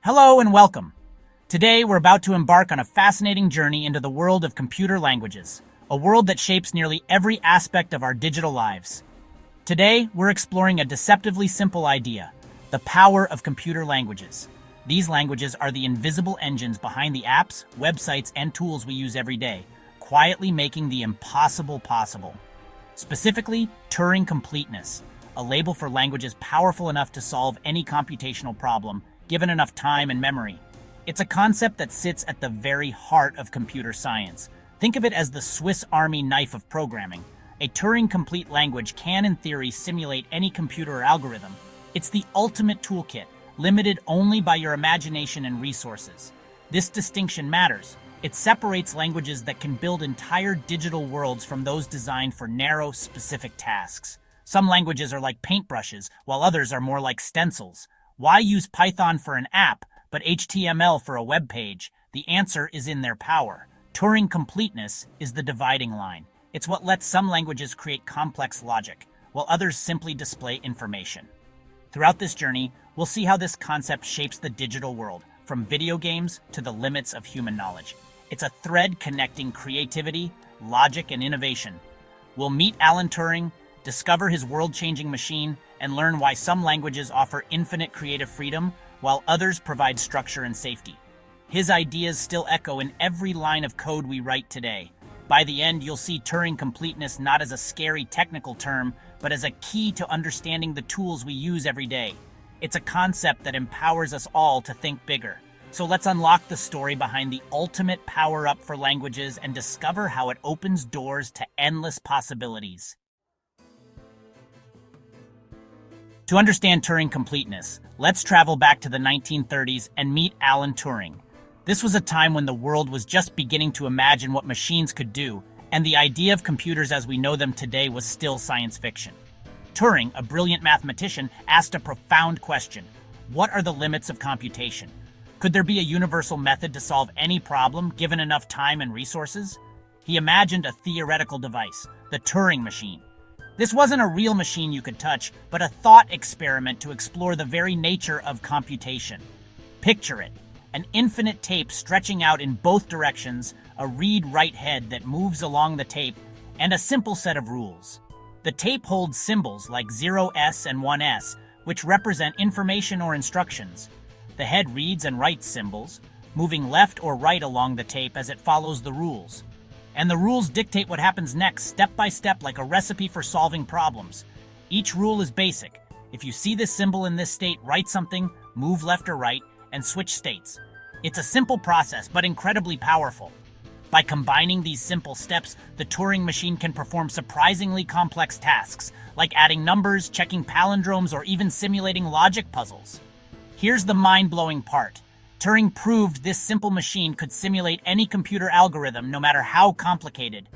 Hello and welcome. Today we're about to embark on a fascinating journey into the world of computer languages, a world that shapes nearly every aspect of our digital lives. Today we're exploring a deceptively simple idea, the power of computer languages. These languages are the invisible engines behind the apps, websites, and tools we use every day, quietly making the impossible possible. Specifically, Turing-completeness, a label for languages powerful enough to solve any computational problem, given enough time and memory. It's a concept that sits at the very heart of computer science. Think of it as the Swiss Army knife of programming. A Turing-complete language can, in theory, simulate any computer or algorithm. It's the ultimate toolkit, limited only by your imagination and resources. This distinction matters. It separates languages that can build entire digital worlds from those designed for narrow, specific tasks. Some languages are like paintbrushes, while others are more like stencils. Why use Python for an app, but HTML for a web page? The answer is in their power. Turing-completeness is the dividing line. It's what lets some languages create complex logic, while others simply display information. Throughout this journey, we'll see how this concept shapes the digital world, from video games to the limits of human knowledge. It's a thread connecting creativity, logic, and innovation. We'll meet Alan Turing, discover his world-changing machine, and learn why some languages offer infinite creative freedom, while others provide structure and safety. His ideas still echo in every line of code we write today. By the end, you'll see Turing-completeness not as a scary technical term, but as a key to understanding the tools we use every day. It's a concept that empowers us all to think bigger. So let's unlock the story behind the ultimate power-up for languages and discover how it opens doors to endless possibilities. To understand Turing-completeness, let's travel back to the 1930s and meet Alan Turing. This was a time when the world was just beginning to imagine what machines could do, and the idea of computers as we know them today was still science fiction. Turing, a brilliant mathematician, asked a profound question: what are the limits of computation? Could there be a universal method to solve any problem given enough time and resources? He imagined a theoretical device, the Turing machine. This wasn't a real machine you could touch, but a thought experiment to explore the very nature of computation. Picture it: an infinite tape stretching out in both directions, a read-write head that moves along the tape, and a simple set of rules. The tape holds symbols like 0s and 1s, which represent information or instructions. The head reads and writes symbols, moving left or right along the tape as it follows the rules. And the rules dictate what happens next, step by step, like a recipe for solving problems. Each rule is basic. If you see this symbol in this state, write something, move left or right, and switch states. It's a simple process, but incredibly powerful. By combining these simple steps, the Turing machine can perform surprisingly complex tasks, like adding numbers, checking palindromes, or even simulating logic puzzles. Here's the mind-blowing part. Turing proved this simple machine could simulate any computer algorithm, no matter how complicated.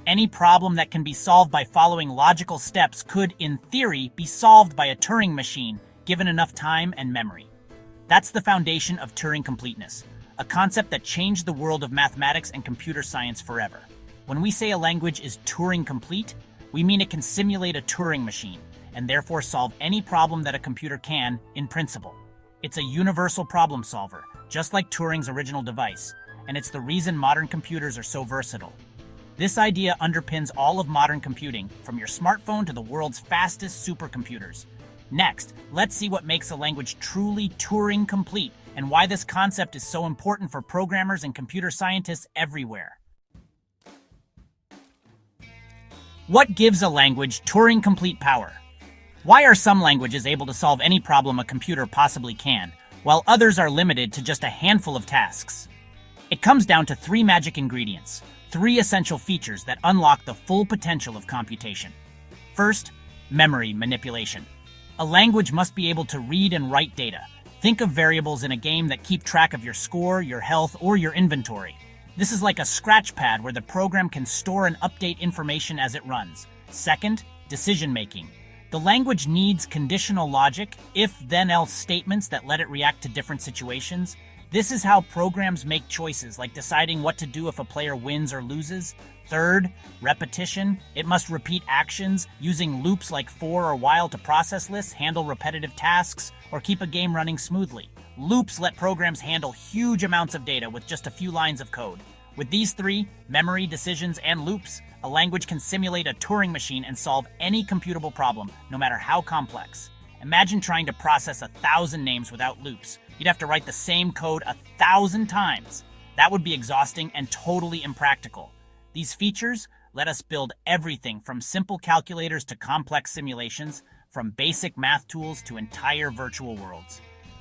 Any problem that can be solved by following logical steps could, in theory, be solved by a Turing machine, given enough time and memory. That's the foundation of Turing-completeness, a concept that changed the world of mathematics and computer science forever. When we say a language is Turing-complete, we mean it can simulate a Turing machine, and therefore solve any problem that a computer can, in principle. It's a universal problem solver, just like Turing's original device, and it's the reason modern computers are so versatile. This idea underpins all of modern computing, from your smartphone to the world's fastest supercomputers. Next, let's see what makes a language truly Turing-complete and why this concept is so important for programmers and computer scientists everywhere. What gives a language Turing-complete power? Why are some languages able to solve any problem a computer possibly can, while others are limited to just a handful of tasks? It comes down to three magic ingredients, three essential features that unlock the full potential of computation. First, memory manipulation. A language must be able to read and write data. Think of variables in a game that keep track of your score, your health, or your inventory. This is like a scratch pad where the program can store and update information as it runs. Second, decision-making. The language needs conditional logic, if-then-else statements that let it react to different situations. This is how programs make choices, like deciding what to do if a player wins or loses. Third, repetition. It must repeat actions, using loops like for or while to process lists, handle repetitive tasks, or keep a game running smoothly. Loops let programs handle huge amounts of data with just a few lines of code. With these three, memory, decisions, and loops, a language can simulate a Turing machine and solve any computable problem, no matter how complex. Imagine trying to process 1,000 names without loops. You'd have to write the same code 1,000 times. That would be exhausting and totally impractical. These features let us build everything from simple calculators to complex simulations, from basic math tools to entire virtual worlds.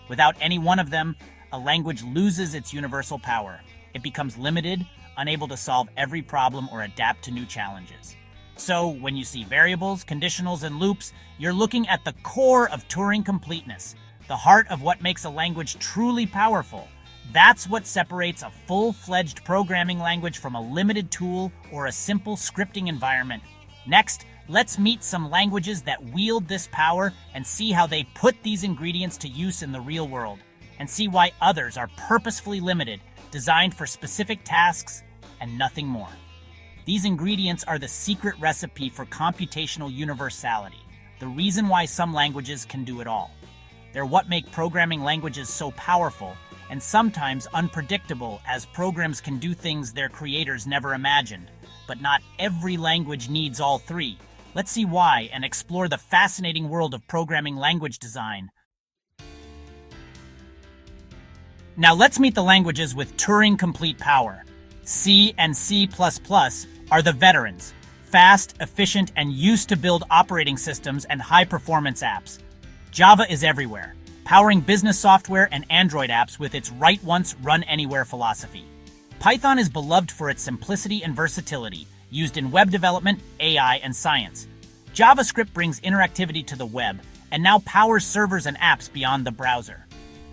Without any one of them, a language loses its universal power. It becomes limited, unable to solve every problem or adapt to new challenges. So, when you see variables, conditionals, and loops, you're looking at the core of Turing completeness, the heart of what makes a language truly powerful. That's what separates a full-fledged programming language from a limited tool or a simple scripting environment. Next, let's meet some languages that wield this power and see how they put these ingredients to use in the real world, and see why others are purposefully limited, designed for specific tasks, and nothing more. These ingredients are the secret recipe for computational universality, the reason why some languages can do it all. They're what make programming languages so powerful and sometimes unpredictable, as programs can do things their creators never imagined. But not every language needs all three. Let's see why and explore the fascinating world of programming language design. Now let's meet the languages with Turing-complete power. C and C++ are the veterans, fast, efficient, and used to build operating systems and high-performance apps. Java is everywhere, powering business software and Android apps with its write once, run anywhere philosophy. Python is beloved for its simplicity and versatility, used in web development, AI, and science. JavaScript brings interactivity to the web and now powers servers and apps beyond the browser.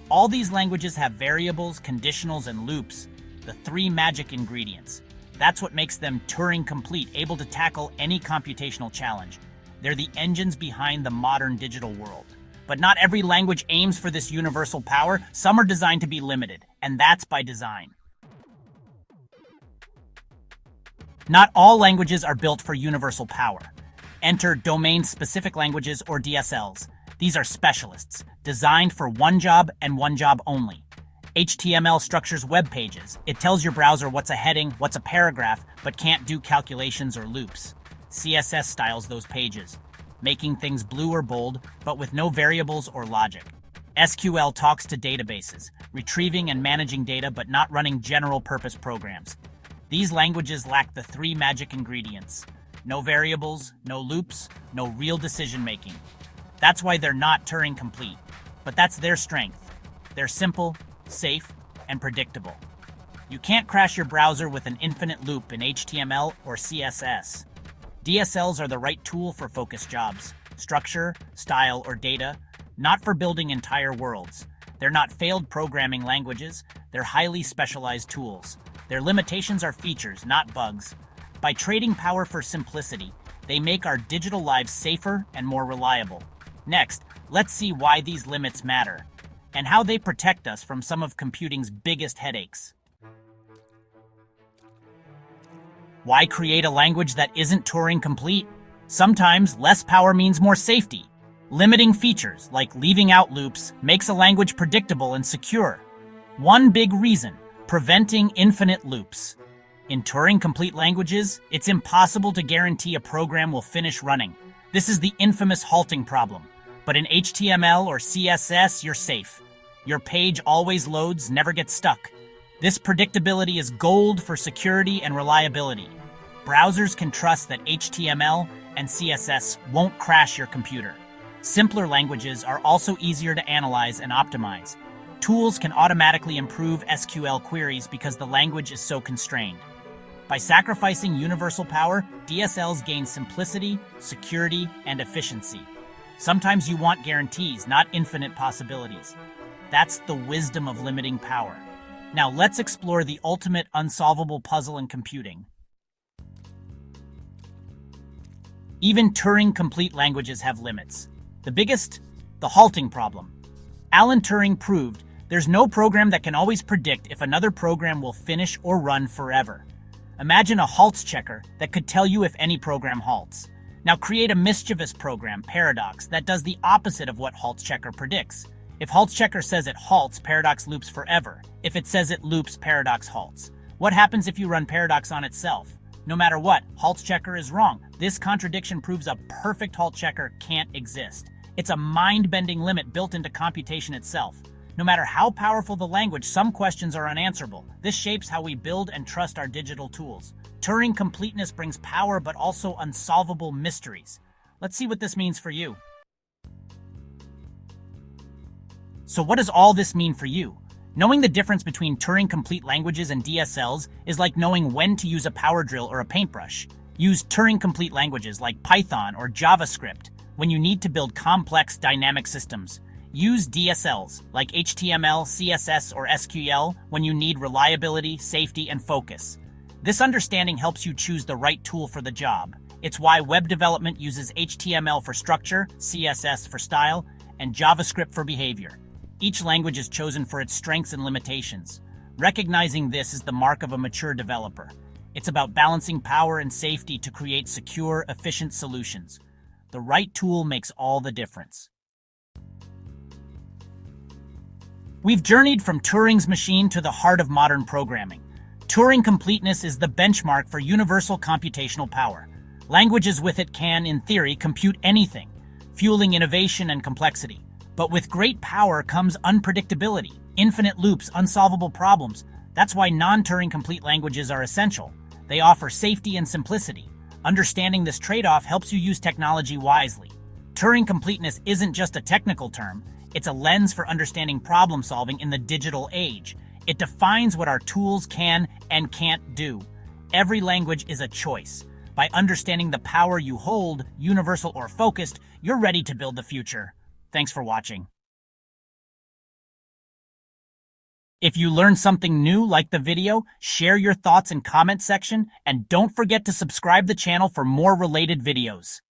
All these languages have variables, conditionals, and loops, the three magic ingredients. That's what makes them Turing-complete, able to tackle any computational challenge. They're the engines behind the modern digital world. But not every language aims for this universal power. Some are designed to be limited, and that's by design. Not all languages are built for universal power. Enter domain-specific languages, or DSLs. These are specialists, designed for one job and one job only. HTML structures web pages. It tells your browser what's a heading, what's a paragraph, but can't do calculations or loops. CSS styles those pages, making things blue or bold, but with no variables or logic. SQL talks to databases, retrieving and managing data but not running general-purpose programs. These languages lack the three magic ingredients: no variables, no loops, no real decision-making. That's why they're not Turing-complete, but that's their strength. They're simple, safe, and predictable. You can't crash your browser with an infinite loop in HTML or CSS. DSLs are the right tool for focused jobs, structure, style, or data, not for building entire worlds. They're not failed programming languages, they're highly specialized tools. Their limitations are features, not bugs. By trading power for simplicity, they make our digital lives safer and more reliable. Next, let's see why these limits matter, and how they protect us from some of computing's biggest headaches. Why create a language that isn't Turing-complete? Sometimes less power means more safety. Limiting features, like leaving out loops, makes a language predictable and secure. One big reason: preventing infinite loops. In Turing-complete languages, it's impossible to guarantee a program will finish running. This is the infamous halting problem. But in HTML or CSS, you're safe. Your page always loads, never gets stuck. This predictability is gold for security and reliability. Browsers can trust that HTML and CSS won't crash your computer. Simpler languages are also easier to analyze and optimize. Tools can automatically improve SQL queries because the language is so constrained. By sacrificing universal power, DSLs gain simplicity, security, and efficiency. Sometimes you want guarantees, not infinite possibilities. That's the wisdom of limiting power. Now let's explore the ultimate unsolvable puzzle in computing. Even Turing-complete languages have limits. The biggest? The halting problem. Alan Turing proved there's no program that can always predict if another program will finish or run forever. Imagine a halts checker that could tell you if any program halts. Now create a mischievous program, Paradox, that does the opposite of what halts checker predicts. If halts checker says it halts, paradox loops forever. If it says it loops, paradox halts. What happens if you run paradox on itself? No matter what, halts checker is wrong. This contradiction proves a perfect halt checker can't exist. It's a mind-bending limit built into computation itself. No matter how powerful the language, some questions are unanswerable. This shapes how we build and trust our digital tools. Turing completeness brings power but also unsolvable mysteries. Let's see what this means for you. So what does all this mean for you? Knowing the difference between Turing-complete languages and DSLs is like knowing when to use a power drill or a paintbrush. Use Turing-complete languages like Python or JavaScript when you need to build complex dynamic systems. Use DSLs like HTML, CSS, or SQL when you need reliability, safety, and focus. This understanding helps you choose the right tool for the job. It's why web development uses HTML for structure, CSS for style, and JavaScript for behavior. Each language is chosen for its strengths and limitations. Recognizing this is the mark of a mature developer. It's about balancing power and safety to create secure, efficient solutions. The right tool makes all the difference. We've journeyed from Turing's machine to the heart of modern programming. Turing completeness is the benchmark for universal computational power. Languages with it can, in theory, compute anything, fueling innovation and complexity. But with great power comes unpredictability, infinite loops, unsolvable problems. That's why non-Turing complete languages are essential. They offer safety and simplicity. Understanding this trade-off helps you use technology wisely. Turing completeness isn't just a technical term, it's a lens for understanding problem solving in the digital age. It defines what our tools can and can't do. Every language is a choice. By understanding the power you hold, universal or focused, you're ready to build the future. Thanks for watching. If you learned something new, like the video, share your thoughts in comment section, and don't forget to subscribe the channel for more related videos.